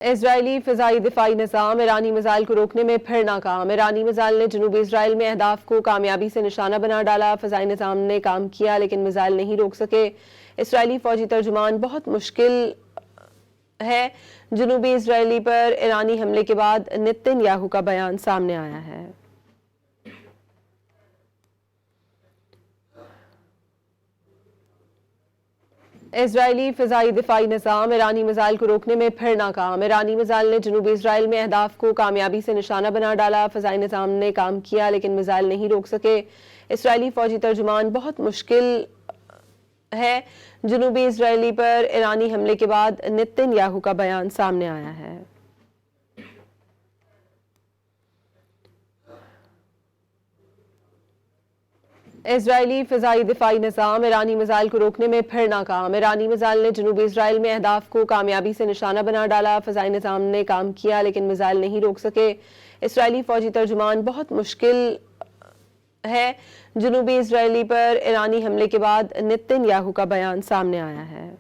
اسرائیلی فضائی دفاعی نظام ایرانی میزائل کو روکنے میں پھر ناکام۔ ایرانی میزائل نے جنوبی اسرائیل میں اہداف کو کامیابی سے نشانہ بنا ڈالا۔ فضائی نظام نے کام کیا لیکن میزائل نہیں روک سکے۔ اسرائیلی فوجی ترجمان بہت مشکل ہے۔ جنوبی اسرائیل پر ایرانی حملے کے بعد نتن یاہو کا بیان سامنے آیا ہے۔ اسرائیلی فضائی دفاعی نظام ایرانی میزائل کو روکنے میں پھر ناکام۔ ایرانی میزائل نے جنوبی اسرائیل میں اہداف کو کامیابی سے نشانہ بنا ڈالا۔ فضائی نظام نے کام کیا لیکن میزائل نہیں روک سکے۔ اسرائیلی فوجی ترجمان بہت مشکل ہے۔ جنوبی اسرائیل پر ایرانی حملے کے بعد نتن یاہو کا بیان سامنے آیا ہے۔ اسرائیلی فضائی دفاعی نظام ایرانی میزائل کو روکنے میں پھر ناکام۔ ایرانی میزائل نے جنوبی اسرائیل میں اہداف کو کامیابی سے نشانہ بنا ڈالا۔ فضائی نظام نے کام کیا لیکن میزائل نہیں روک سکے۔ اسرائیلی فوجی ترجمان بہت مشکل ہے۔ جنوبی اسرائیل پر ایرانی حملے کے بعد نتن یاہو کا بیان سامنے آیا ہے۔